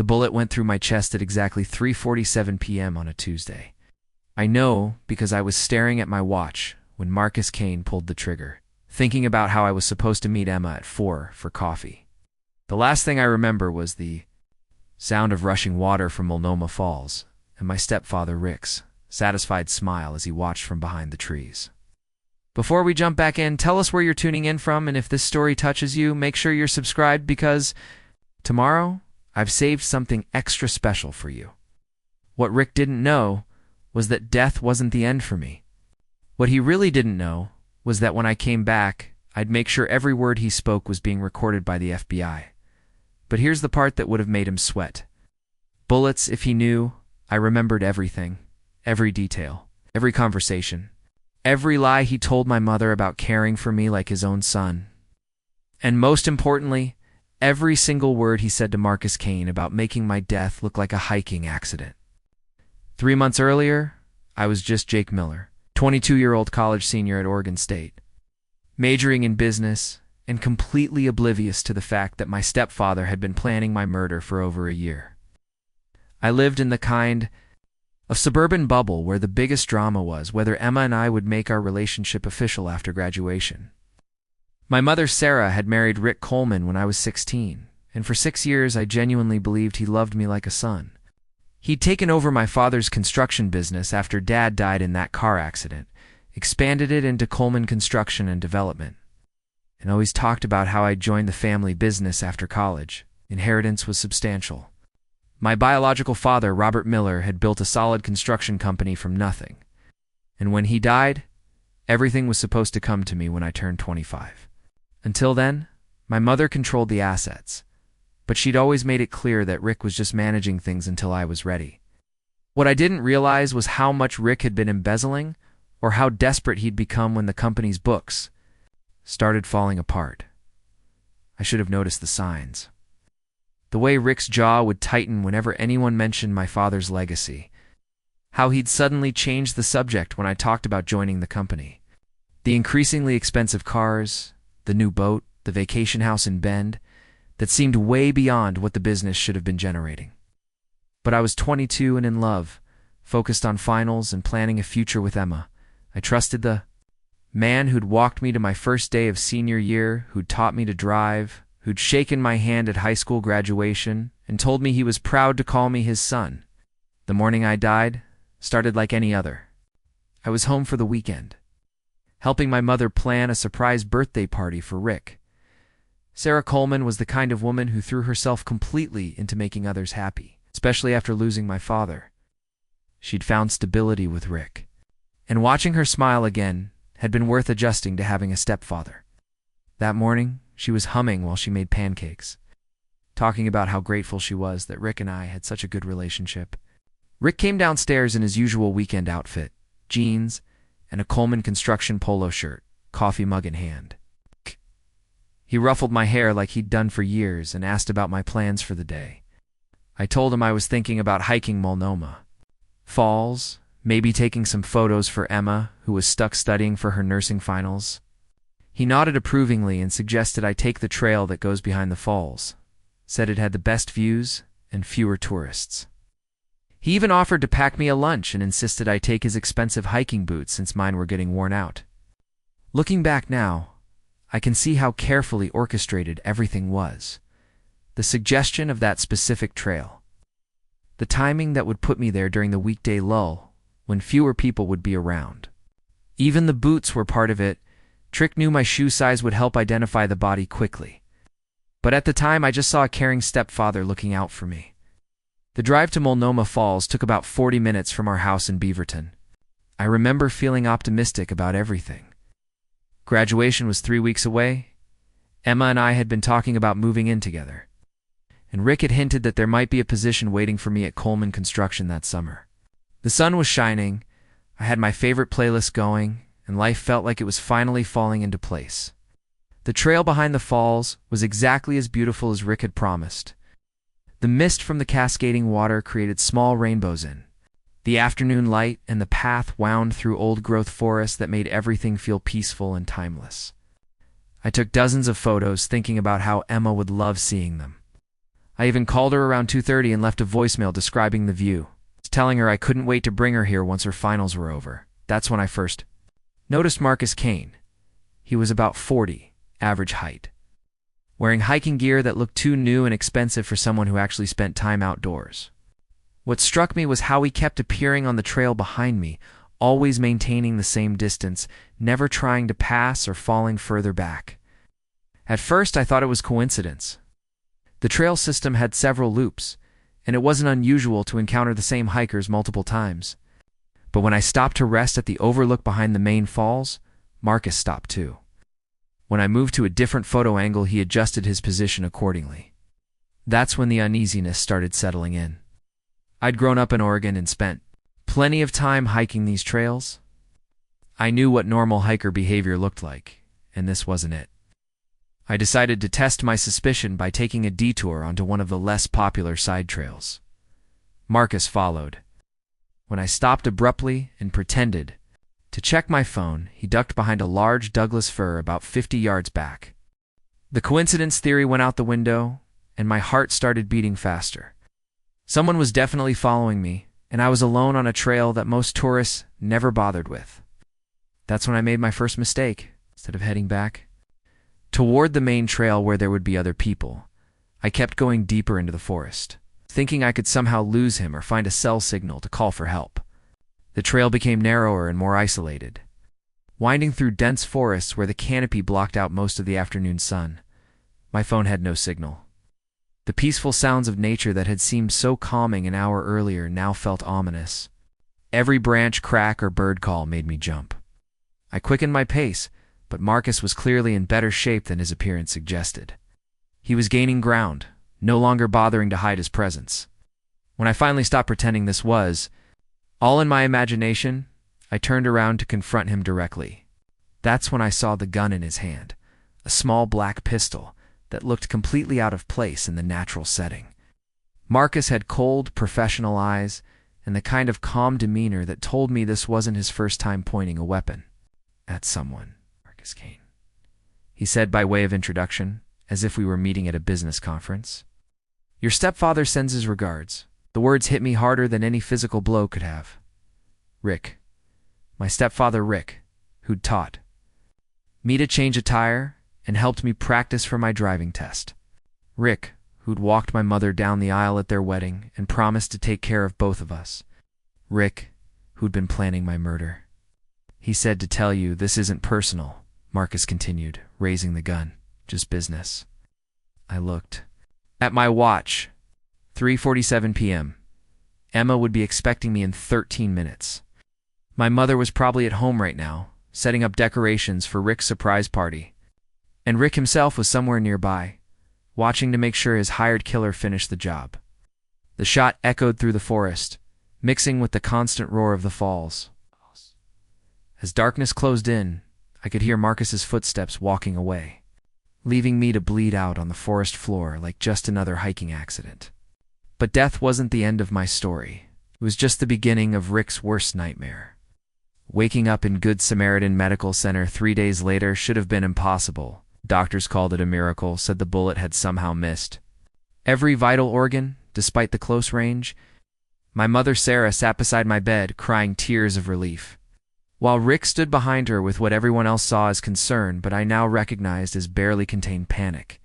bullet went through my chest at exactly 3:47 p.m. on a Tuesday. I know because I was staring at my watch when Marcus Kane pulled the trigger, thinking about how I was supposed to meet Emma at 4 for coffee. The last thing I remember was the sound of rushing water from Multnomah Falls and my stepfather Rick's satisfied smile as he watched from behind the trees. Before we jump back in, tell us where you're tuning in from, and if this story touches you, make sure you're subscribed because tomorrow I've saved something extra special for you. What Rick didn't know was that death wasn't the end for me. What he really didn't know was that when I came back, I'd make sure every word he spoke was being recorded by the FBI. But here's the part that would have made him sweat. Bullets, if he knew, I remembered everything, every detail, every conversation, every lie he told my mother about caring for me like his own son. And most importantly, every single word he said to Marcus Kane about making my death look like a hiking accident. 3 months earlier, I was just Jake Miller, 22-year-old college senior at Oregon State, majoring in business and completely oblivious to the fact that my stepfather had been planning my murder for over a year. I lived in the kind of suburban bubble where the biggest drama was whether Emma and I would make our relationship official after graduation. My mother, Sarah, had married Rick Coleman when I was 16, and for 6 years I genuinely believed he loved me like a son. He'd taken over my father's construction business after Dad died in that car accident, expanded it into Coleman Construction and Development, and always talked about how I'd joined the family business after college. Inheritance was substantial. My biological father, Robert Miller, had built a solid construction company from nothing, and when he died, everything was supposed to come to me when I turned 25. Until then, my mother controlled the assets, but she'd always made it clear that Rick was just managing things until I was ready. What I didn't realize was how much Rick had been embezzling, or how desperate he'd become when the company's books started falling apart. I should have noticed the signs. The way Rick's jaw would tighten whenever anyone mentioned my father's legacy. How he'd suddenly change the subject when I talked about joining the company. The increasingly expensive cars, the new boat, the vacation house in Bend, that seemed way beyond what the business should have been generating. But I was 22 and in love, focused on finals and planning a future with Emma. I trusted the man who'd walked me to my first day of senior year, who'd taught me to drive, who'd shaken my hand at high school graduation, and told me he was proud to call me his son. The morning I died started like any other. I was home for the weekend, helping my mother plan a surprise birthday party for Rick. Sarah Coleman was the kind of woman who threw herself completely into making others happy, especially after losing my father. She'd found stability with Rick, and watching her smile again had been worth adjusting to having a stepfather. That morning, she was humming while she made pancakes, talking about how grateful she was that Rick and I had such a good relationship. Rick came downstairs in his usual weekend outfit, jeans, and a Coleman Construction polo shirt, coffee mug in hand. He ruffled my hair like he'd done for years and asked about my plans for the day. I told him I was thinking about hiking Multnomah Falls, maybe taking some photos for Emma, who was stuck studying for her nursing finals. He nodded approvingly and suggested I take the trail that goes behind the falls, said it had the best views and fewer tourists. He even offered to pack me a lunch and insisted I take his expensive hiking boots since mine were getting worn out. Looking back now, I can see how carefully orchestrated everything was. The suggestion of that specific trail. The timing that would put me there during the weekday lull, when fewer people would be around. Even the boots were part of it. Trick knew my shoe size would help identify the body quickly. But at the time, I just saw a caring stepfather looking out for me. The drive to Multnomah Falls took about 40 minutes from our house in Beaverton. I remember feeling optimistic about everything. Graduation was 3 weeks away. Emma and I had been talking about moving in together, and Rick had hinted that there might be a position waiting for me at Coleman Construction that summer. The sun was shining, I had my favorite playlist going, and life felt like it was finally falling into place. The trail behind the falls was exactly as beautiful as Rick had promised. The mist from the cascading water created small rainbows in the afternoon light, and the path wound through old-growth forest that made everything feel peaceful and timeless. I took dozens of photos thinking about how Emma would love seeing them. I even called her around 2:30 and left a voicemail describing the view, telling her I couldn't wait to bring her here once her finals were over. That's when I first noticed Marcus Kane. He was about 40, average height, wearing hiking gear that looked too new and expensive for someone who actually spent time outdoors. What struck me was how he kept appearing on the trail behind me, always maintaining the same distance, never trying to pass or falling further back. At first, I thought it was coincidence. The trail system had several loops, and it wasn't unusual to encounter the same hikers multiple times. But when I stopped to rest at the overlook behind the main falls, Marcus stopped too. When I moved to a different photo angle, he adjusted his position accordingly. That's when the uneasiness started settling in. I'd grown up in Oregon and spent plenty of time hiking these trails. I knew what normal hiker behavior looked like, and this wasn't it. I decided to test my suspicion by taking a detour onto one of the less popular side trails. Marcus followed. When I stopped abruptly and pretended to check my phone, he ducked behind a large Douglas fir about 50 yards back. The coincidence theory went out the window, and my heart started beating faster. Someone was definitely following me, and I was alone on a trail that most tourists never bothered with. That's when I made my first mistake. Instead of heading back toward the main trail where there would be other people, I kept going deeper into the forest, thinking I could somehow lose him or find a cell signal to call for help. The trail became narrower and more isolated, winding through dense forests where the canopy blocked out most of the afternoon sun. My phone had no signal. The peaceful sounds of nature that had seemed so calming an hour earlier now felt ominous. Every branch crack or bird call made me jump. I quickened my pace, but Marcus was clearly in better shape than his appearance suggested. He was gaining ground, no longer bothering to hide his presence. When I finally stopped pretending this was all in my imagination, I turned around to confront him directly. That's when I saw the gun in his hand, a small black pistol that looked completely out of place in the natural setting. Marcus had cold, professional eyes and the kind of calm demeanor that told me this wasn't his first time pointing a weapon at someone. Marcus Kane, he said by way of introduction, as if we were meeting at a business conference. Your stepfather sends his regards. The words hit me harder than any physical blow could have. Rick. My stepfather Rick, who'd taught me to change a tire and helped me practice for my driving test. Rick, who'd walked my mother down the aisle at their wedding and promised to take care of both of us. Rick, who'd been planning my murder. He said to tell you this isn't personal, Marcus continued, raising the gun. Just business. I looked at my watch. 3:47 p.m. Emma would be expecting me in 13 minutes. My mother was probably at home right now, setting up decorations for Rick's surprise party. And Rick himself was somewhere nearby, watching to make sure his hired killer finished the job. The shot echoed through the forest, mixing with the constant roar of the falls. As darkness closed in, I could hear Marcus's footsteps walking away, leaving me to bleed out on the forest floor like just another hiking accident. But death wasn't the end of my story. It was just the beginning of Rick's worst nightmare. Waking up in Good Samaritan Medical Center 3 days later should have been impossible. Doctors called it a miracle, said the bullet had somehow missed every vital organ, despite the close range. My mother Sarah sat beside my bed, crying tears of relief, while Rick stood behind her with what everyone else saw as concern, but I now recognized as barely contained panic.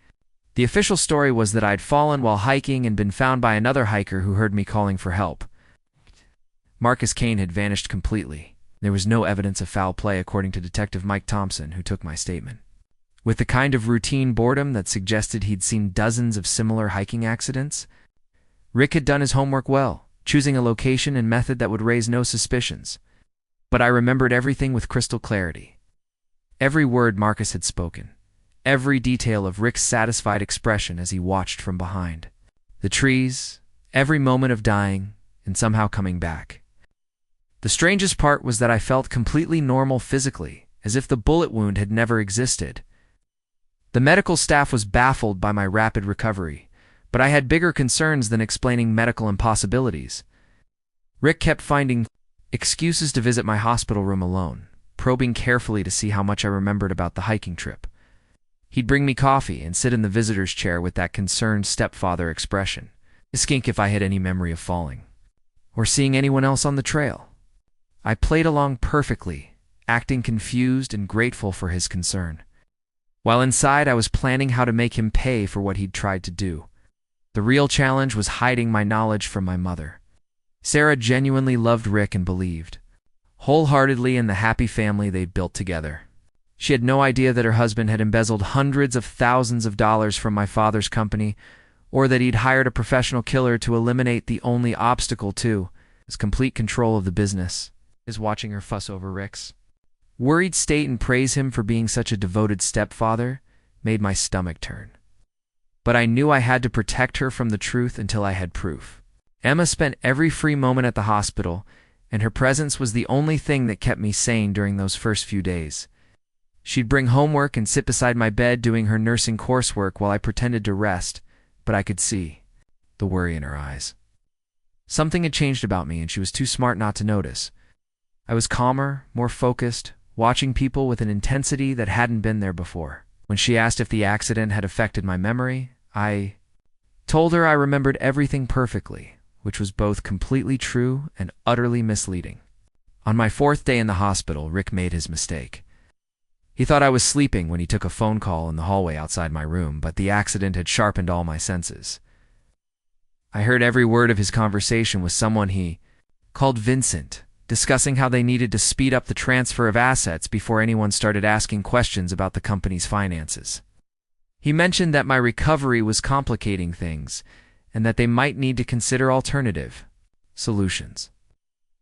The official story was that I'd fallen while hiking and been found by another hiker who heard me calling for help. Marcus Kane had vanished completely. There was no evidence of foul play, according to Detective Mike Thompson, who took my statement. With the kind of routine boredom that suggested he'd seen dozens of similar hiking accidents, Rick had done his homework well, choosing a location and method that would raise no suspicions. But I remembered everything with crystal clarity. Every word Marcus had spoken, every detail of Rick's satisfied expression as he watched from behind. The trees, every moment of dying, and somehow coming back. The strangest part was that I felt completely normal physically, as if the bullet wound had never existed. The medical staff was baffled by my rapid recovery, but I had bigger concerns than explaining medical impossibilities. Rick kept finding excuses to visit my hospital room alone, probing carefully to see how much I remembered about the hiking trip. He'd bring me coffee and sit in the visitor's chair with that concerned stepfather expression, asking if I had any memory of falling or seeing anyone else on the trail. I played along perfectly, acting confused and grateful for his concern. While inside, I was planning how to make him pay for what he'd tried to do. The real challenge was hiding my knowledge from my mother. Sarah genuinely loved Rick and believed wholeheartedly in the happy family they'd built together. She had no idea that her husband had embezzled hundreds of thousands of dollars from my father's company, or that he'd hired a professional killer to eliminate the only obstacle to his complete control of the business. Is watching her fuss over Rick's worried state and praise him for being such a devoted stepfather made my stomach turn. But I knew I had to protect her from the truth until I had proof. Emma spent every free moment at the hospital, and her presence was the only thing that kept me sane during those first few days. She'd bring homework and sit beside my bed doing her nursing coursework while I pretended to rest, but I could see the worry in her eyes. Something had changed about me, and she was too smart not to notice. I was calmer, more focused, watching people with an intensity that hadn't been there before. When she asked if the accident had affected my memory, I told her I remembered everything perfectly, which was both completely true and utterly misleading. On my 4th day in the hospital, Rick made his mistake. He thought I was sleeping when he took a phone call in the hallway outside my room, but the accident had sharpened all my senses. I heard every word of his conversation with someone he called Vincent, discussing how they needed to speed up the transfer of assets before anyone started asking questions about the company's finances. He mentioned that my recovery was complicating things, and that they might need to consider alternative solutions.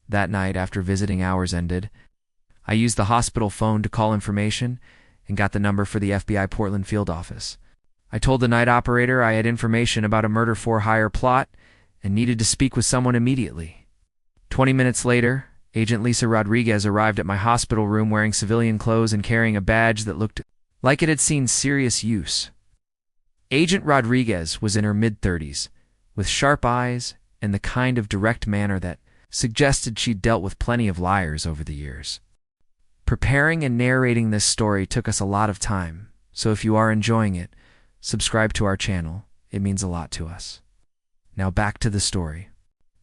That night, after visiting hours ended, I used the hospital phone to call information and got the number for the FBI Portland field office. I told the night operator I had information about a murder-for-hire plot and needed to speak with someone immediately. 20 minutes later, Agent Lisa Rodriguez arrived at my hospital room wearing civilian clothes and carrying a badge that looked like it had seen serious use. Agent Rodriguez was in her mid-30s, with sharp eyes and the kind of direct manner that suggested she'd dealt with plenty of liars over the years. Preparing and narrating this story took us a lot of time, so if you are enjoying it, subscribe to our channel. It means a lot to us. Now back to the story.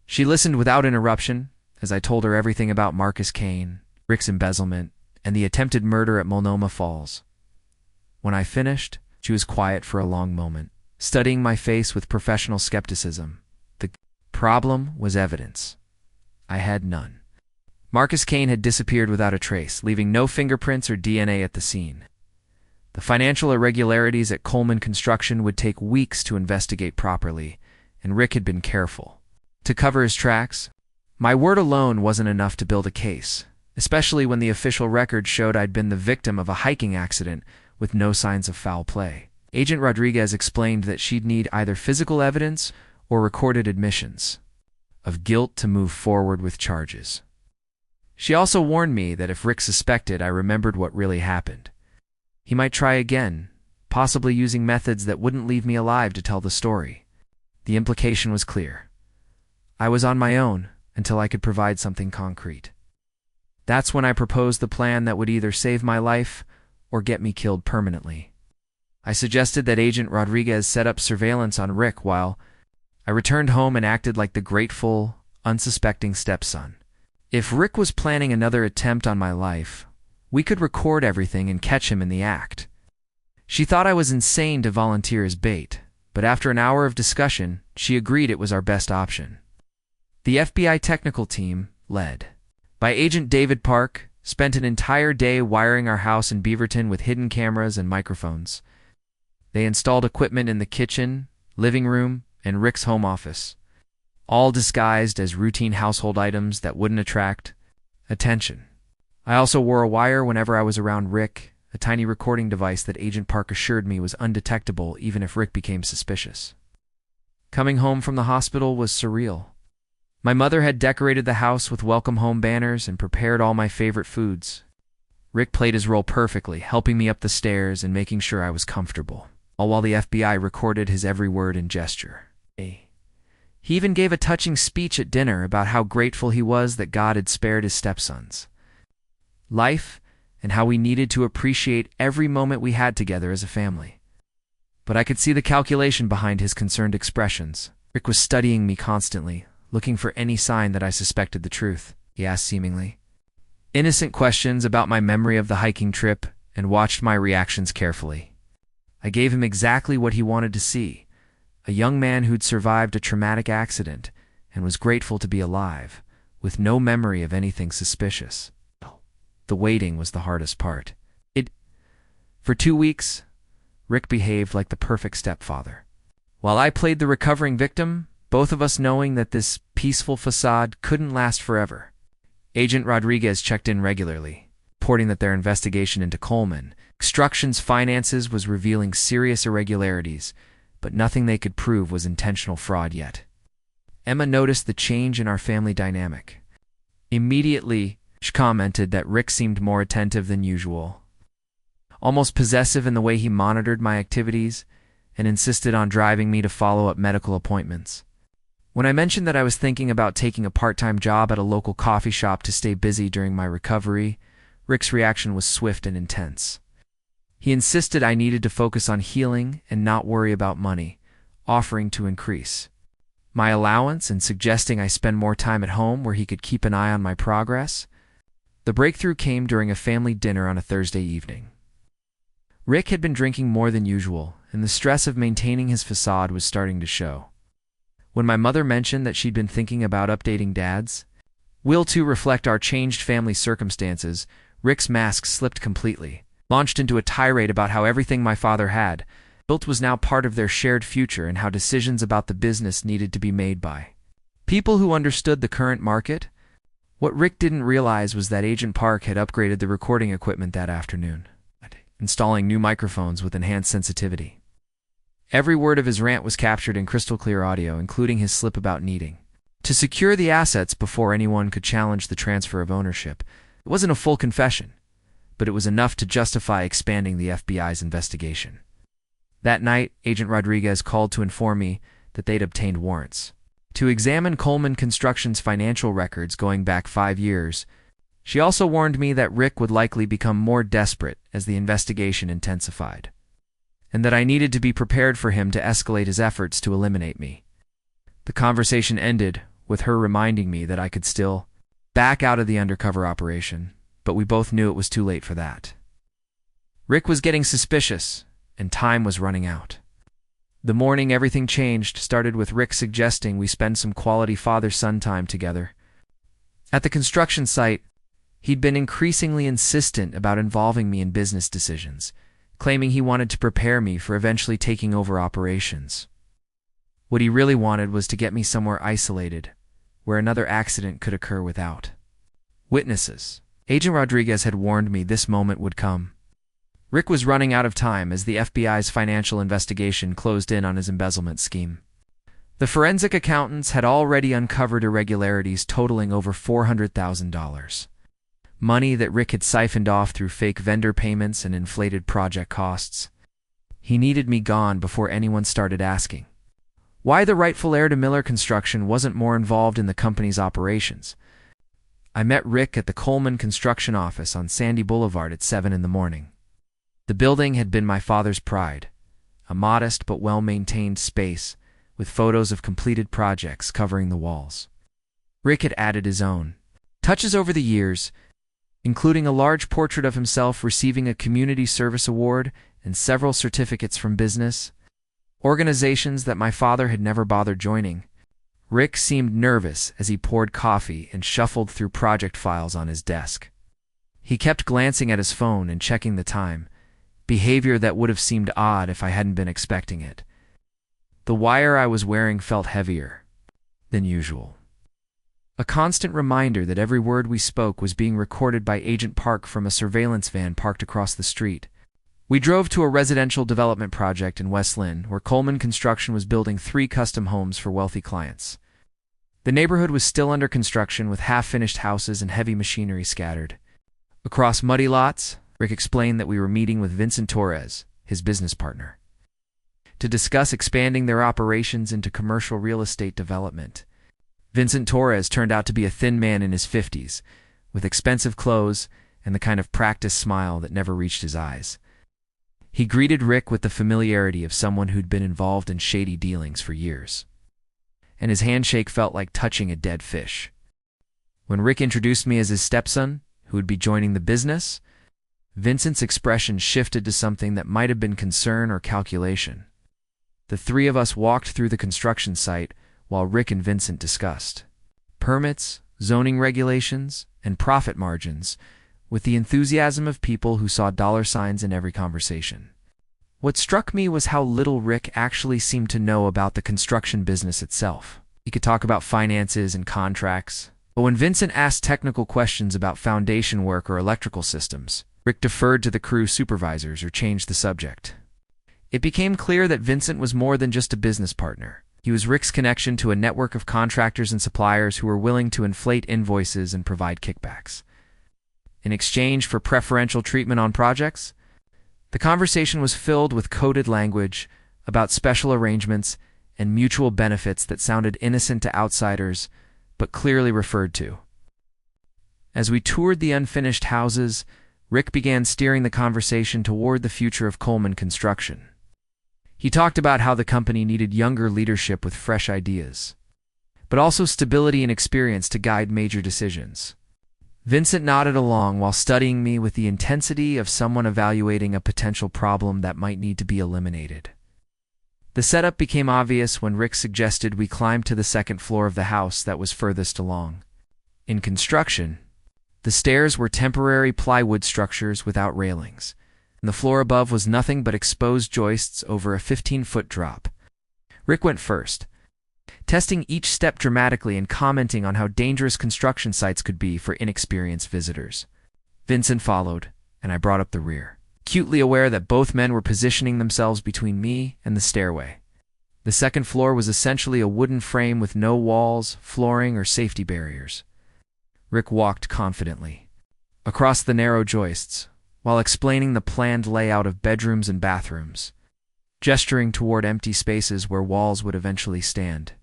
She listened without interruption as I told her everything about Marcus Kane, Rick's embezzlement, and the attempted murder at Multnomah Falls. When I finished, she was quiet for a long moment, studying my face with professional skepticism. The problem was evidence. I had none. Marcus Kane had disappeared without a trace, leaving no fingerprints or DNA at the scene. The financial irregularities at Coleman Construction would take weeks to investigate properly, and Rick had been careful to cover his tracks. My word alone wasn't enough to build a case, especially when the official record showed I'd been the victim of a hiking accident with no signs of foul play. Agent Rodriguez explained that she'd need either physical evidence or recorded admissions of guilt to move forward with charges. She also warned me that if Rick suspected I remembered what really happened, he might try again, possibly using methods that wouldn't leave me alive to tell the story. The implication was clear. I was on my own until I could provide something concrete. That's when I proposed the plan that would either save my life or get me killed permanently. I suggested that Agent Rodriguez set up surveillance on Rick while I returned home and acted like the grateful, unsuspecting stepson. If Rick was planning another attempt on my life, we could record everything and catch him in the act. She thought I was insane to volunteer as bait, but after an hour of discussion, she agreed it was our best option. The FBI technical team, led by Agent David Park, spent an entire day wiring our house in Beaverton with hidden cameras and microphones. They installed equipment in the kitchen, living room, and Rick's home office, all disguised as routine household items that wouldn't attract attention. I also wore a wire whenever I was around Rick, a tiny recording device that Agent Park assured me was undetectable even if Rick became suspicious. Coming home from the hospital was surreal. My mother had decorated the house with welcome home banners and prepared all my favorite foods. Rick played his role perfectly, helping me up the stairs and making sure I was comfortable, all while the FBI recorded his every word and gesture. He even gave a touching speech at dinner about how grateful he was that God had spared his stepsons life and how we needed to appreciate every moment we had together as a family. But I could see the calculation behind his concerned expressions. Rick was studying me constantly, looking for any sign that I suspected the truth, he asked seemingly innocent questions about my memory of the hiking trip and watched my reactions carefully. I gave him exactly what he wanted to see, a young man who'd survived a traumatic accident and was grateful to be alive, with no memory of anything suspicious. The waiting was the hardest part. For 2 weeks, Rick behaved like the perfect stepfather. While I played the recovering victim, both of us knowing that this peaceful facade couldn't last forever. Agent Rodriguez checked in regularly, reporting that their investigation into Coleman Construction's finances was revealing serious irregularities, but nothing they could prove was intentional fraud yet. Emma noticed the change in our family dynamic. Immediately, she commented that Rick seemed more attentive than usual, almost possessive in the way he monitored my activities and insisted on driving me to follow up medical appointments. When I mentioned that I was thinking about taking a part-time job at a local coffee shop to stay busy during my recovery, Rick's reaction was swift and intense. He insisted I needed to focus on healing and not worry about money, offering to increase my allowance and suggesting I spend more time at home where he could keep an eye on my progress. The breakthrough came during a family dinner on a Thursday evening. Rick had been drinking more than usual, and the stress of maintaining his facade was starting to show. When my mother mentioned that she'd been thinking about updating Dad's will to reflect our changed family circumstances, Rick's mask slipped completely, launched into a tirade about how everything my father had built was now part of their shared future and how decisions about the business needed to be made by people who understood the current market. What Rick didn't realize was that Agent Park had upgraded the recording equipment that afternoon, installing new microphones with enhanced sensitivity. Every word of his rant was captured in crystal-clear audio, including his slip about needing to secure the assets before anyone could challenge the transfer of ownership. It wasn't a full confession, but it was enough to justify expanding the FBI's investigation. That night, Agent Rodriguez called to inform me that they'd obtained warrants to examine Coleman Construction's financial records going back 5 years. She also warned me that Rick would likely become more desperate as the investigation intensified, and that I needed to be prepared for him to escalate his efforts to eliminate me. The conversation ended with her reminding me that I could still back out of the undercover operation, but we both knew it was too late for that. Rick was getting suspicious, and time was running out. The morning everything changed started with Rick suggesting we spend some quality father-son time together. At the construction site, he'd been increasingly insistent about involving me in business decisions, claiming he wanted to prepare me for eventually taking over operations. What he really wanted was to get me somewhere isolated, where another accident could occur without witnesses. Agent Rodriguez had warned me this moment would come. Rick was running out of time as the FBI's financial investigation closed in on his embezzlement scheme. The forensic accountants had already uncovered irregularities totaling over $400,000. Money that Rick had siphoned off through fake vendor payments and inflated project costs. He needed me gone before anyone started asking why the rightful heir to Miller Construction wasn't more involved in the company's operations. I met Rick at the Coleman Construction office on Sandy Boulevard at 7 in the morning. The building had been my father's pride, a modest but well-maintained space with photos of completed projects covering the walls. Rick had added his own touches over the years, including a large portrait of himself receiving a community service award and several certificates from business organizations that my father had never bothered joining. Rick seemed nervous as he poured coffee and shuffled through project files on his desk. He kept glancing at his phone and checking the time, behavior that would have seemed odd if I hadn't been expecting it. The wire I was wearing felt heavier than usual, a constant reminder that every word we spoke was being recorded by Agent Park from a surveillance van parked across the street. We drove to a residential development project in West Lynn, where Coleman Construction was building 3 custom homes for wealthy clients. The neighborhood was still under construction with half-finished houses and heavy machinery scattered. Across muddy lots, Rick explained that we were meeting with Vincent Torres, his business partner, to discuss expanding their operations into commercial real estate development. Vincent Torres turned out to be a thin man in his 50s, with expensive clothes and the kind of practiced smile that never reached his eyes. He greeted Rick with the familiarity of someone who'd been involved in shady dealings for years, and his handshake felt like touching a dead fish. When Rick introduced me as his stepson, who would be joining the business, Vincent's expression shifted to something that might have been concern or calculation. The three of us walked through the construction site while Rick and Vincent discussed permits, zoning regulations, and profit margins, with the enthusiasm of people who saw dollar signs in every conversation. What struck me was how little Rick actually seemed to know about the construction business itself. He could talk about finances and contracts, but when Vincent asked technical questions about foundation work or electrical systems, Rick deferred to the crew supervisors or changed the subject. It became clear that Vincent was more than just a business partner. He was Rick's connection to a network of contractors and suppliers who were willing to inflate invoices and provide kickbacks. In exchange for preferential treatment on projects, the conversation was filled with coded language about special arrangements and mutual benefits that sounded innocent to outsiders, but clearly referred to. As we toured the unfinished houses, Rick began steering the conversation toward the future of Coleman Construction. He talked about how the company needed younger leadership with fresh ideas, but also stability and experience to guide major decisions. Vincent nodded along while studying me with the intensity of someone evaluating a potential problem that might need to be eliminated. The setup became obvious when Rick suggested we climb to the second floor of the house that was furthest along. In construction, the stairs were temporary plywood structures without railings, and the floor above was nothing but exposed joists over a 15-foot drop. Rick went first, testing each step dramatically and commenting on how dangerous construction sites could be for inexperienced visitors. Vincent followed, and I brought up the rear, acutely aware that both men were positioning themselves between me and the stairway. The second floor was essentially a wooden frame with no walls, flooring, or safety barriers. Rick walked confidently across the narrow joists, while explaining the planned layout of bedrooms and bathrooms, gesturing toward empty spaces where walls would eventually stand.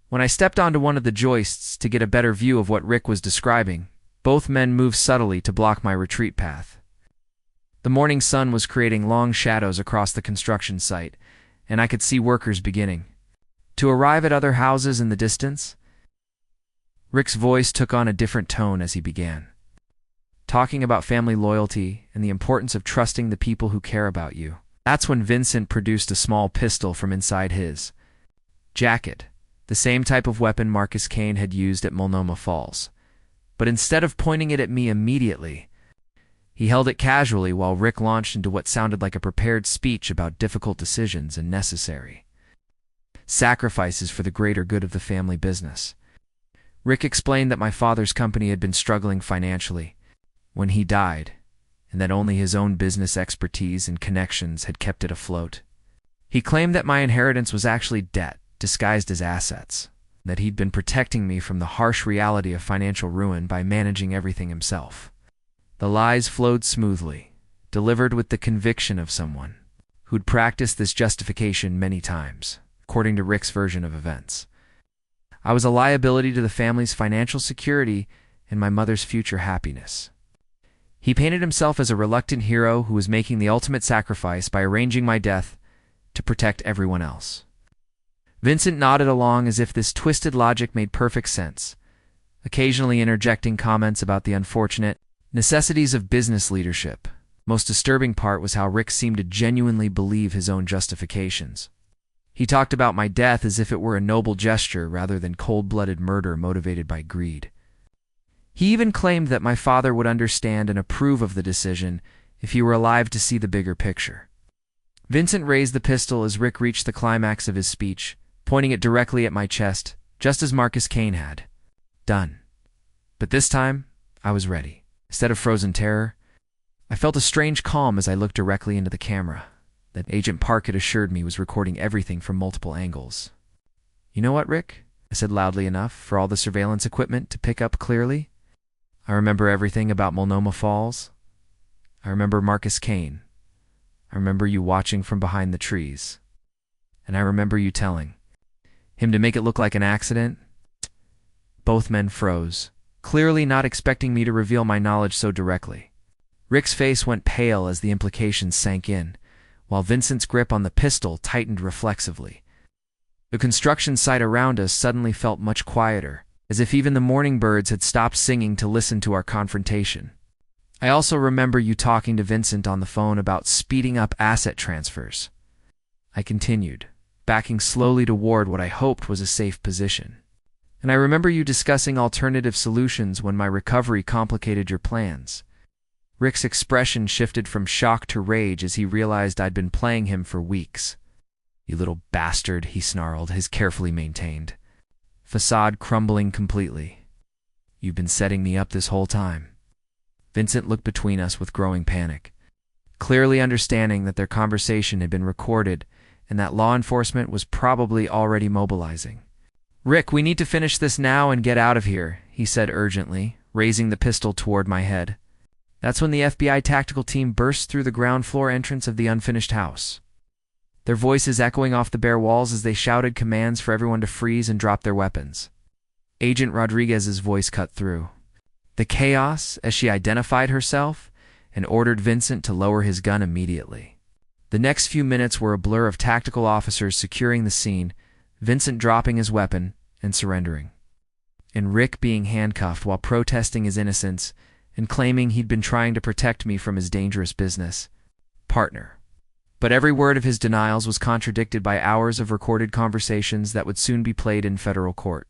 When I stepped onto one of the joists to get a better view of what Rick was describing, both men moved subtly to block my retreat path. The morning sun was creating long shadows across the construction site, and I could see workers beginning to arrive at other houses in the distance. Rick's voice took on a different tone as he began, talking about family loyalty and the importance of trusting the people who care about you. That's when Vincent produced a small pistol from inside his jacket, the same type of weapon Marcus Kane had used at Multnomah Falls. But instead of pointing it at me immediately, he held it casually while Rick launched into what sounded like a prepared speech about difficult decisions and necessary sacrifices for the greater good of the family business. Rick explained that my father's company had been struggling financially when he died, and that only his own business expertise and connections had kept it afloat. He claimed that my inheritance was actually debt disguised as assets, that he'd been protecting me from the harsh reality of financial ruin by managing everything himself. The lies flowed smoothly, delivered with the conviction of someone who'd practiced this justification many times, according to Rick's version of events. I was a liability to the family's financial security and my mother's future happiness. He painted himself as a reluctant hero who was making the ultimate sacrifice by arranging my death to protect everyone else. Vincent nodded along as if this twisted logic made perfect sense, occasionally interjecting comments about the unfortunate necessities of business leadership. Most disturbing part was how Rick seemed to genuinely believe his own justifications. He talked about my death as if it were a noble gesture rather than cold-blooded murder motivated by greed. He even claimed that my father would understand and approve of the decision if he were alive to see the bigger picture. Vincent raised the pistol as Rick reached the climax of his speech, pointing it directly at my chest, just as Marcus Kane had done. But this time, I was ready. Instead of frozen terror, I felt a strange calm as I looked directly into the camera that Agent Park had assured me was recording everything from multiple angles. "You know what, Rick?" I said loudly enough for all the surveillance equipment to pick up clearly. "I remember everything about Multnomah Falls. I remember Marcus Kane. I remember you watching from behind the trees. And I remember you telling him to make it look like an accident." Both men froze, clearly not expecting me to reveal my knowledge so directly. Rick's face went pale as the implications sank in, while Vincent's grip on the pistol tightened reflexively. The construction site around us suddenly felt much quieter, as if even the morning birds had stopped singing to listen to our confrontation. I also remember you talking to Vincent on the phone about speeding up asset transfers. I continued, backing slowly toward what I hoped was a safe position. And I remember you discussing alternative solutions when my recovery complicated your plans. Rick's expression shifted from shock to rage as he realized I'd been playing him for weeks. "You little bastard," he snarled, his carefully maintained facade crumbling completely. "You've been setting me up this whole time." Vincent looked between us with growing panic, clearly understanding that their conversation had been recorded and that law enforcement was probably already mobilizing. "Rick, we need to finish this now and get out of here," he said urgently, raising the pistol toward my head. That's when the FBI tactical team burst through the ground floor entrance of the unfinished house, their voices echoing off the bare walls as they shouted commands for everyone to freeze and drop their weapons. Agent Rodriguez's voice cut through the chaos as she identified herself and ordered Vincent to lower his gun immediately. The next few minutes were a blur of tactical officers securing the scene, Vincent dropping his weapon and surrendering, and Rick being handcuffed while protesting his innocence and claiming he'd been trying to protect me from his dangerous business partner. But every word of his denials was contradicted by hours of recorded conversations that would soon be played in federal court.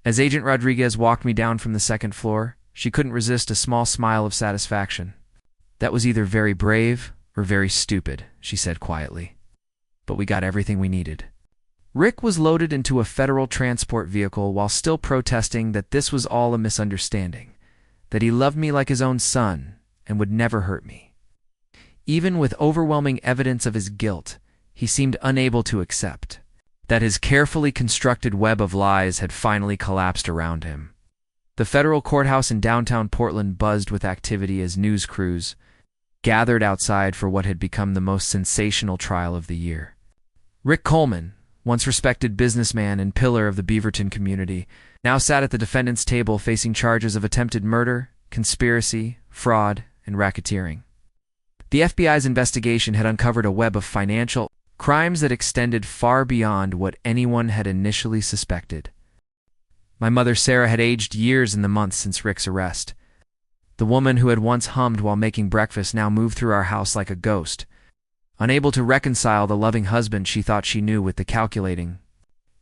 As Agent Rodriguez walked me down from the second floor, she couldn't resist a small smile of satisfaction. "That was either very brave or very stupid," she said quietly. "But we got everything we needed." Rick was loaded into a federal transport vehicle while still protesting that this was all a misunderstanding, that he loved me like his own son and would never hurt me. Even with overwhelming evidence of his guilt, he seemed unable to accept that his carefully constructed web of lies had finally collapsed around him. The federal courthouse in downtown Portland buzzed with activity as news crews gathered outside for what had become the most sensational trial of the year. Rick Coleman, once respected businessman and pillar of the Beaverton community, now sat at the defendant's table facing charges of attempted murder, conspiracy, fraud, and racketeering. The FBI's investigation had uncovered a web of financial crimes that extended far beyond what anyone had initially suspected. My mother Sarah had aged years in the months since Rick's arrest. The woman who had once hummed while making breakfast now moved through our house like a ghost, unable to reconcile the loving husband she thought she knew with the calculating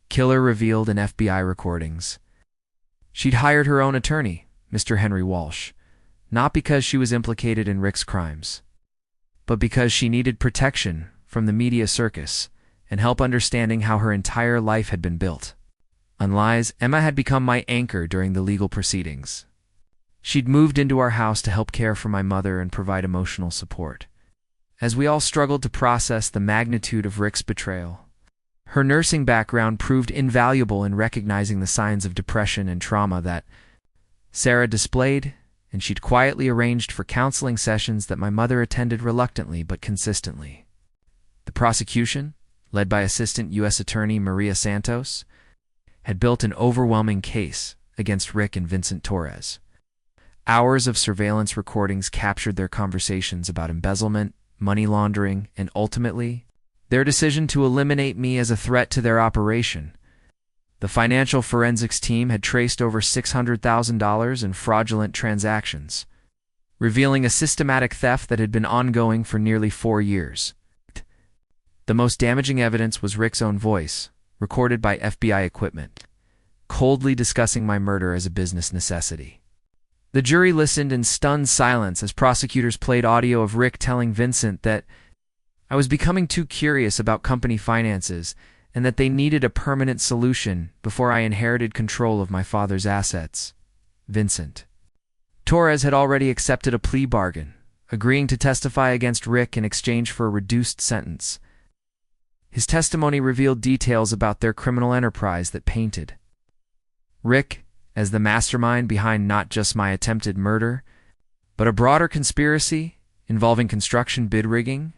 killer revealed in FBI recordings. She'd hired her own attorney, Mr. Henry Walsh, not because she was implicated in Rick's crimes, but because she needed protection from the media circus and help understanding how her entire life had been built on lies. Emma had become my anchor during the legal proceedings. She'd moved into our house to help care for my mother and provide emotional support as we all struggled to process the magnitude of Rick's betrayal. Her nursing background proved invaluable in recognizing the signs of depression and trauma that Sarah displayed, and she'd quietly arranged for counseling sessions that my mother attended reluctantly but consistently. The prosecution, led by Assistant U.S. Attorney Maria Santos, had built an overwhelming case against Rick and Vincent Torres. Hours of surveillance recordings captured their conversations about embezzlement, money laundering, and ultimately, their decision to eliminate me as a threat to their operation. The financial forensics team had traced over $600,000 in fraudulent transactions, revealing a systematic theft that had been ongoing for nearly 4 years. The most damaging evidence was Rick's own voice, recorded by FBI equipment, coldly discussing my murder as a business necessity. The jury listened in stunned silence as prosecutors played audio of Rick telling Vincent that I was becoming too curious about company finances and that they needed a permanent solution before I inherited control of my father's assets. Vincent Torres had already accepted a plea bargain, agreeing to testify against Rick in exchange for a reduced sentence. His testimony revealed details about their criminal enterprise that painted Rick as the mastermind behind not just my attempted murder, but a broader conspiracy involving construction bid rigging,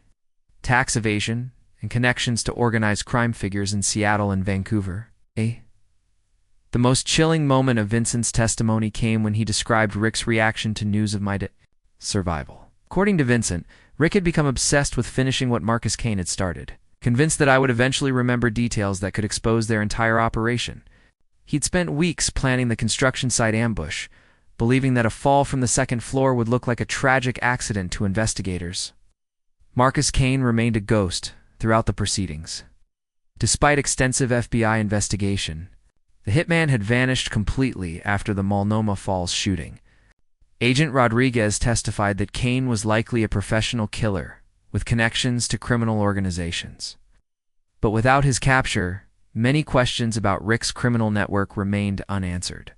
tax evasion, and connections to organized crime figures in Seattle and Vancouver. The most chilling moment of Vincent's testimony came when he described Rick's reaction to news of my survival. According to Vincent, Rick had become obsessed with finishing what Marcus Kane had started, convinced that I would eventually remember details that could expose their entire operation. He'd spent weeks planning the construction site ambush, believing that a fall from the second floor would look like a tragic accident to investigators. Marcus Kane remained a ghost throughout the proceedings. Despite extensive FBI investigation, the hitman had vanished completely after the Multnomah Falls shooting. Agent Rodriguez testified that Kane was likely a professional killer with connections to criminal organizations. But without his capture, many questions about Rick's criminal network remained unanswered.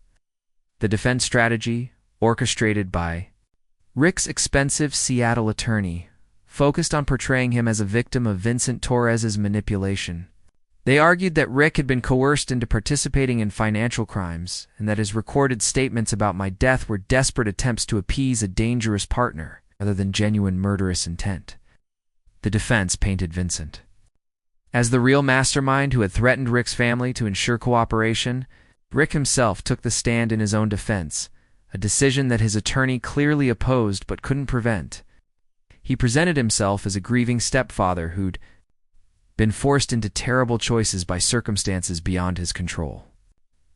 The defense strategy, orchestrated by Rick's expensive Seattle attorney, focused on portraying him as a victim of Vincent Torres's manipulation. They argued that Rick had been coerced into participating in financial crimes and that his recorded statements about my death were desperate attempts to appease a dangerous partner rather than genuine murderous intent. The defense painted Vincent as the real mastermind who had threatened Rick's family to ensure cooperation. Rick himself took the stand in his own defense, a decision that his attorney clearly opposed but couldn't prevent. He presented himself as a grieving stepfather who'd been forced into terrible choices by circumstances beyond his control.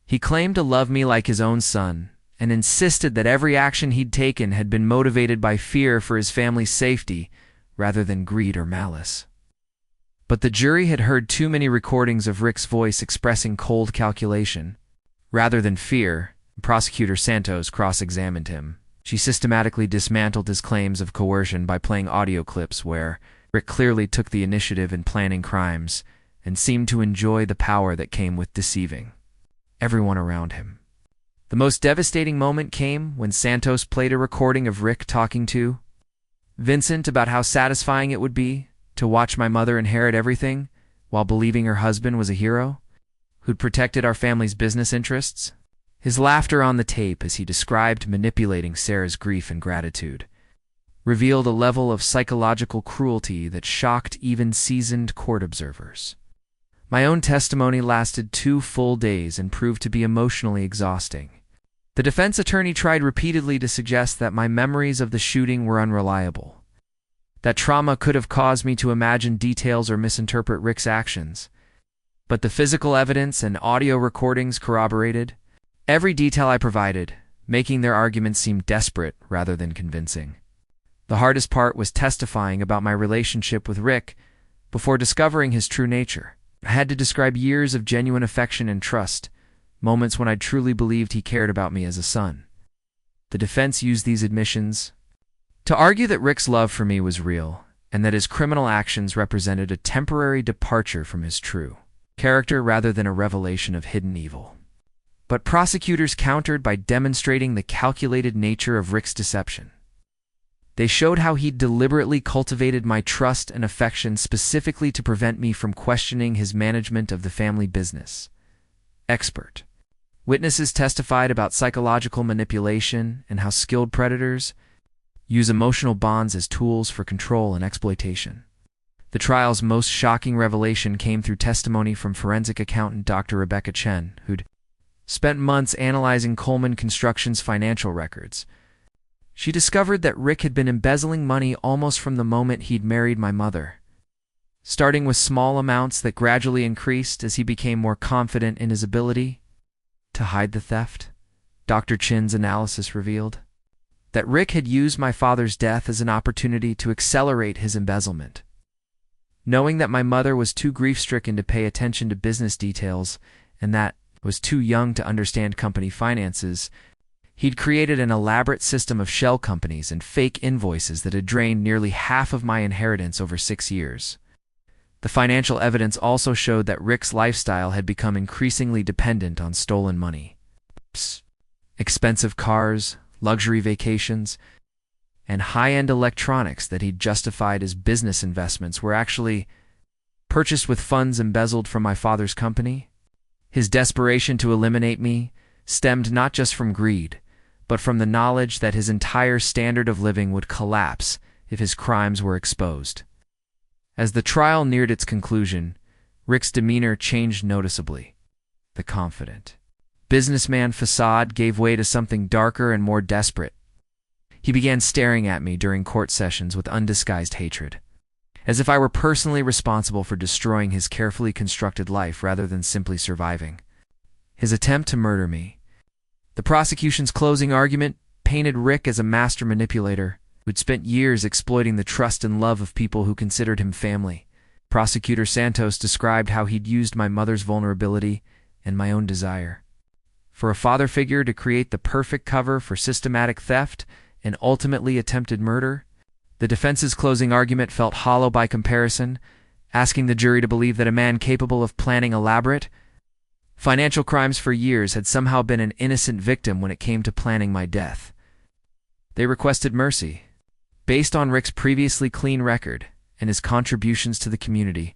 He claimed to love me like his own son, and insisted that every action he'd taken had been motivated by fear for his family's safety, rather than greed or malice. But the jury had heard too many recordings of Rick's voice expressing cold calculation. Rather than fear, Prosecutor Santos cross-examined him. She systematically dismantled his claims of coercion by playing audio clips where Rick clearly took the initiative in planning crimes and seemed to enjoy the power that came with deceiving everyone around him. The most devastating moment came when Santos played a recording of Rick talking to Vincent about how satisfying it would be to watch my mother inherit everything while believing her husband was a hero who'd protected our family's business interests. His laughter on the tape as he described manipulating Sarah's grief and gratitude revealed a level of psychological cruelty that shocked even seasoned court observers. My own testimony lasted 2 full days and proved to be emotionally exhausting. The defense attorney tried repeatedly to suggest that my memories of the shooting were unreliable, that trauma could have caused me to imagine details or misinterpret Rick's actions. But the physical evidence and audio recordings corroborated every detail I provided, making their arguments seem desperate rather than convincing. The hardest part was testifying about my relationship with Rick before discovering his true nature. I had to describe years of genuine affection and trust, moments when I truly believed he cared about me as a son. The defense used these admissions to argue that Rick's love for me was real and that his criminal actions represented a temporary departure from his true character rather than a revelation of hidden evil. But prosecutors countered by demonstrating the calculated nature of Rick's deception. They showed how he'd deliberately cultivated my trust and affection specifically to prevent me from questioning his management of the family business. Expert witnesses testified about psychological manipulation and how skilled predators use emotional bonds as tools for control and exploitation. The trial's most shocking revelation came through testimony from forensic accountant Dr. Rebecca Chen, who'd spent months analyzing Coleman Construction's financial records. She discovered that Rick had been embezzling money almost from the moment he'd married my mother, starting with small amounts that gradually increased as he became more confident in his ability to hide the theft. Dr. Chen's analysis revealed that Rick had used my father's death as an opportunity to accelerate his embezzlement. Knowing that my mother was too grief-stricken to pay attention to business details and that was too young to understand company finances, he'd created an elaborate system of shell companies and fake invoices that had drained nearly half of my inheritance over 6 years. The financial evidence also showed that Rick's lifestyle had become increasingly dependent on stolen money. Expensive cars, luxury vacations, and high-end electronics that he'd justified as business investments were actually purchased with funds embezzled from my father's company. His desperation to eliminate me stemmed not just from greed, but from the knowledge that his entire standard of living would collapse if his crimes were exposed. As the trial neared its conclusion, Rick's demeanor changed noticeably. The confident, businessman facade gave way to something darker and more desperate. He began staring at me during court sessions with undisguised hatred, as if I were personally responsible for destroying his carefully constructed life rather than simply surviving. His attempt to murder me. The prosecution's closing argument painted Rick as a master manipulator who'd spent years exploiting the trust and love of people who considered him family. Prosecutor Santos described how he'd used my mother's vulnerability and my own desire for a father figure to create the perfect cover for systematic theft and ultimately attempted murder. The defense's closing argument felt hollow by comparison, asking the jury to believe that a man capable of planning elaborate financial crimes for years had somehow been an innocent victim when it came to planning my death. They requested mercy, based on Rick's previously clean record and his contributions to the community,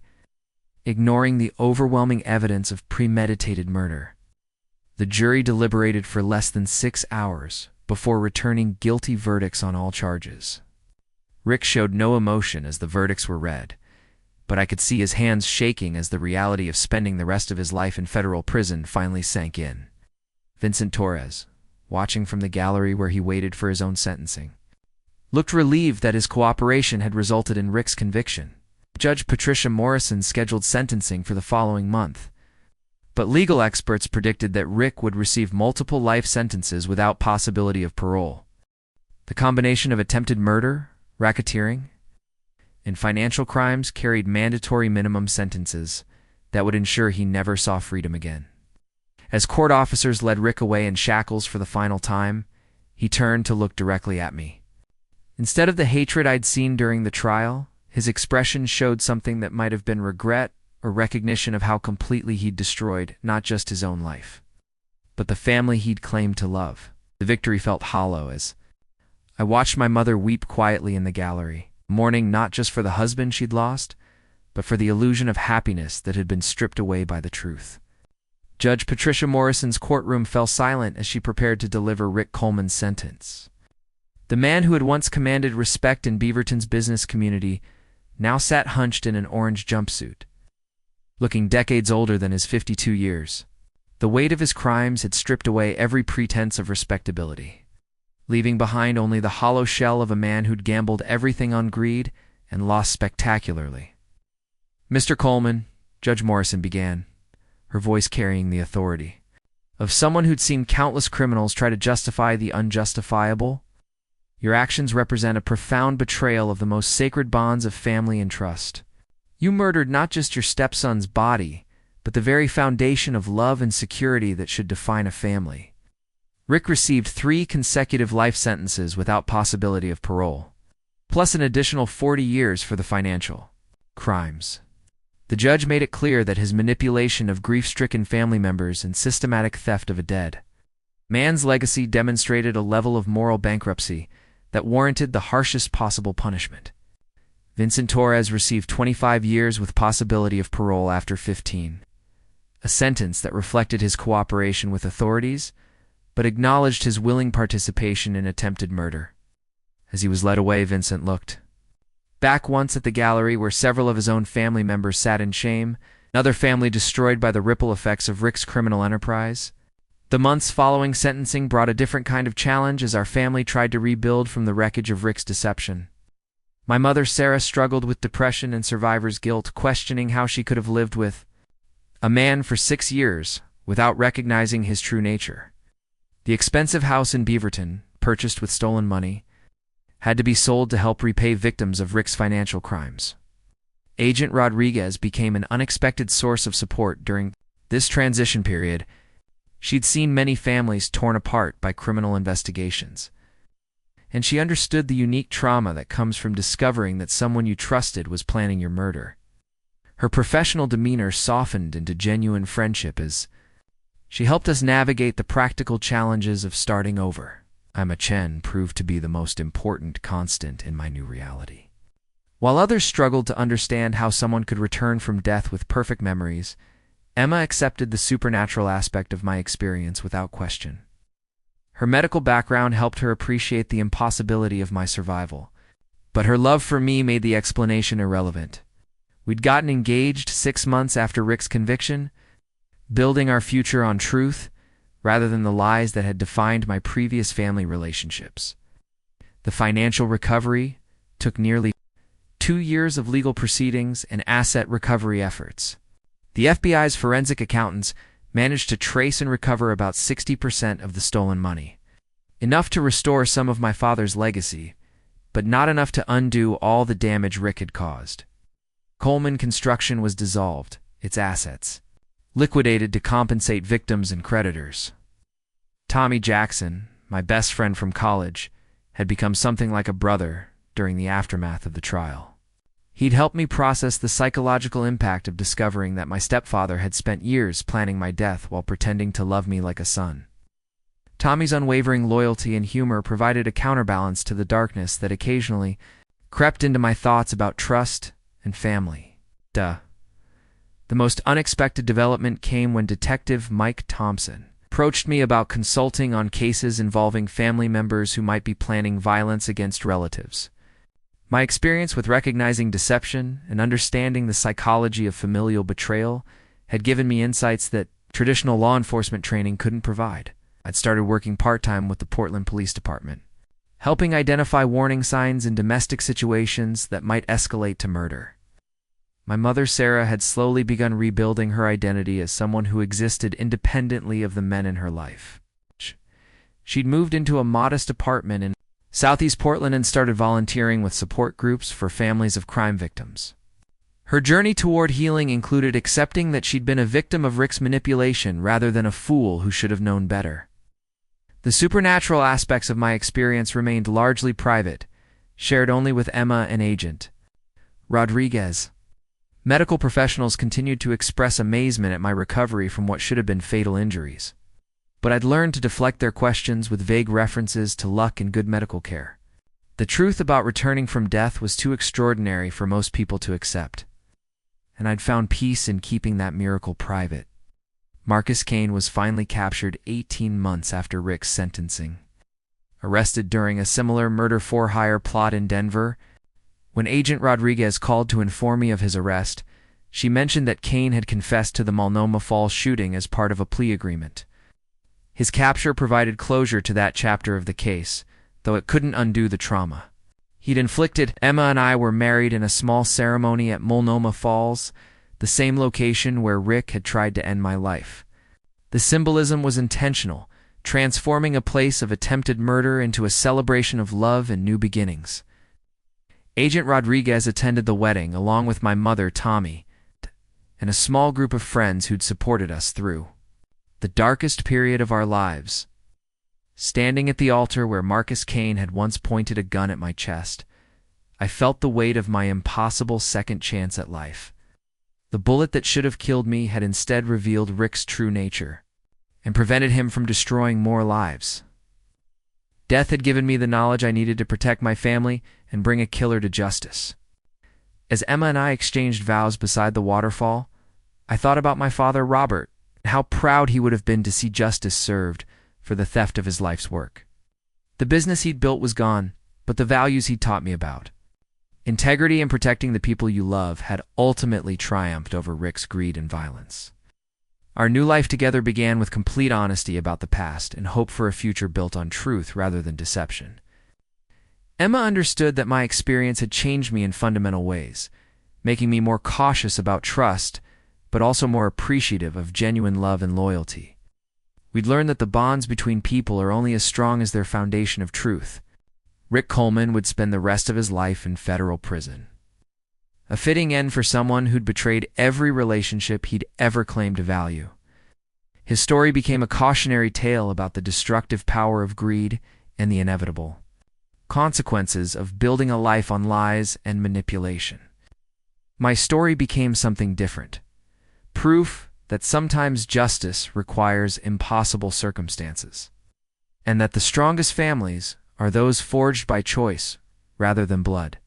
ignoring the overwhelming evidence of premeditated murder. The jury deliberated for less than 6 hours before returning guilty verdicts on all charges. Rick showed no emotion as the verdicts were read, but I could see his hands shaking as the reality of spending the rest of his life in federal prison finally sank in. Vincent Torres, watching from the gallery where he waited for his own sentencing, looked relieved that his cooperation had resulted in Rick's conviction. Judge Patricia Morrison scheduled sentencing for the following month, but legal experts predicted that Rick would receive multiple life sentences without possibility of parole. The combination of attempted murder, racketeering, and financial crimes carried mandatory minimum sentences that would ensure he never saw freedom again. As court officers led Rick away in shackles for the final time, he turned to look directly at me. Instead of the hatred I'd seen during the trial, his expression showed something that might have been regret or recognition of how completely he'd destroyed not just his own life, but the family he'd claimed to love. The victory felt hollow as I watched my mother weep quietly in the gallery, mourning not just for the husband she'd lost, but for the illusion of happiness that had been stripped away by the truth. Judge Patricia Morrison's courtroom fell silent as she prepared to deliver Rick Coleman's sentence. The man who had once commanded respect in Beaverton's business community now sat hunched in an orange jumpsuit, looking decades older than his 52 years. The weight of his crimes had stripped away every pretense of respectability, leaving behind only the hollow shell of a man who'd gambled everything on greed and lost spectacularly. "Mr. Coleman," Judge Morrison began, her voice carrying the authority of someone who'd seen countless criminals try to justify the unjustifiable, your actions represent a profound betrayal of the most sacred bonds of family and trust. You murdered not just your stepson's body, but the very foundation of love and security that should define a family. Rick received 3 consecutive life sentences without possibility of parole, plus an additional 40 years for the financial crimes. The judge made it clear that his manipulation of grief-stricken family members and systematic theft of a dead man's legacy demonstrated a level of moral bankruptcy that warranted the harshest possible punishment. Vincent Torres received 25 years with possibility of parole after 15, a sentence that reflected his cooperation with authorities, but acknowledged his willing participation in attempted murder. As he was led away, Vincent looked back once at the gallery where several of his own family members sat in shame, another family destroyed by the ripple effects of Rick's criminal enterprise. The months following sentencing brought a different kind of challenge as our family tried to rebuild from the wreckage of Rick's deception. My mother, Sarah, struggled with depression and survivor's guilt, questioning how she could have lived with a man for 6 years without recognizing his true nature. The expensive house in Beaverton, purchased with stolen money, had to be sold to help repay victims of Rick's financial crimes. Agent Rodriguez became an unexpected source of support during this transition period. She'd seen many families torn apart by criminal investigations, and she understood the unique trauma that comes from discovering that someone you trusted was planning your murder. Her professional demeanor softened into genuine friendship as she helped us navigate the practical challenges of starting over. Emma Chen proved to be the most important constant in my new reality. While others struggled to understand how someone could return from death with perfect memories, Emma accepted the supernatural aspect of my experience without question. Her medical background helped her appreciate the impossibility of my survival, but her love for me made the explanation irrelevant. We'd gotten engaged 6 months after Rick's conviction, building our future on truth rather than the lies that had defined my previous family relationships. The financial recovery took nearly 2 years of legal proceedings and asset recovery efforts. The FBI's forensic accountants managed to trace and recover about 60% of the stolen money, enough to restore some of my father's legacy, but not enough to undo all the damage Rick had caused. Coleman Construction was dissolved, its assets liquidated to compensate victims and creditors. Tommy Jackson, my best friend from college, had become something like a brother during the aftermath of the trial. He'd helped me process the psychological impact of discovering that my stepfather had spent years planning my death while pretending to love me like a son. Tommy's unwavering loyalty and humor provided a counterbalance to the darkness that occasionally crept into my thoughts about trust and family. The most unexpected development came when Detective Mike Thompson approached me about consulting on cases involving family members who might be planning violence against relatives. My experience with recognizing deception and understanding the psychology of familial betrayal had given me insights that traditional law enforcement training couldn't provide. I'd started working part-time with the Portland Police Department, helping identify warning signs in domestic situations that might escalate to murder. My mother, Sarah, had slowly begun rebuilding her identity as someone who existed independently of the men in her life. She'd moved into a modest apartment in Southeast Portland and started volunteering with support groups for families of crime victims. Her journey toward healing included accepting that she'd been a victim of Rick's manipulation rather than a fool who should have known better. The supernatural aspects of my experience remained largely private, shared only with Emma and Agent Rodriguez. Medical professionals continued to express amazement at my recovery from what should have been fatal injuries, but I'd learned to deflect their questions with vague references to luck and good medical care. The truth about returning from death was too extraordinary for most people to accept, and I'd found peace in keeping that miracle private. Marcus Kane was finally captured 18 months after Rick's sentencing. Arrested during a similar murder-for-hire plot in Denver, when Agent Rodriguez called to inform me of his arrest, she mentioned that Kane had confessed to the Multnomah Falls shooting as part of a plea agreement. His capture provided closure to that chapter of the case, though it couldn't undo the trauma. He'd inflicted. Emma and I were married in a small ceremony at Multnomah Falls, the same location where Rick had tried to end my life. The symbolism was intentional, transforming a place of attempted murder into a celebration of love and new beginnings. Agent Rodriguez attended the wedding along with my mother, Tommy, and a small group of friends who'd supported us through the darkest period of our lives. Standing at the altar where Marcus Kane had once pointed a gun at my chest, I felt the weight of my impossible second chance at life. The bullet that should have killed me had instead revealed Rick's true nature and prevented him from destroying more lives. Death had given me the knowledge I needed to protect my family and bring a killer to justice. As Emma and I exchanged vows beside the waterfall, I thought about my father, Robert, and how proud he would have been to see justice served for the theft of his life's work. The business he'd built was gone, but the values he'd taught me about, integrity and protecting the people you love, had ultimately triumphed over Rick's greed and violence. Our new life together began with complete honesty about the past and hope for a future built on truth rather than deception. Emma understood that my experience had changed me in fundamental ways, making me more cautious about trust, but also more appreciative of genuine love and loyalty. We'd learned that the bonds between people are only as strong as their foundation of truth. Rick Coleman would spend the rest of his life in federal prison, a fitting end for someone who'd betrayed every relationship he'd ever claimed to value. His story became a cautionary tale about the destructive power of greed and the inevitable consequences of building a life on lies and manipulation. My story became something different, proof that sometimes justice requires impossible circumstances, and that the strongest families are those forged by choice rather than blood.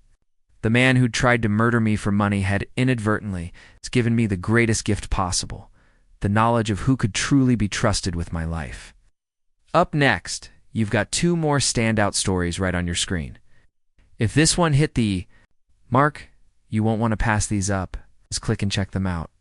The man who'd tried to murder me for money had inadvertently given me the greatest gift possible, the knowledge of who could truly be trusted with my life. Up next, you've got 2 more standout stories right on your screen. If this one hit the mark, you won't want to pass these up. Just click and check them out.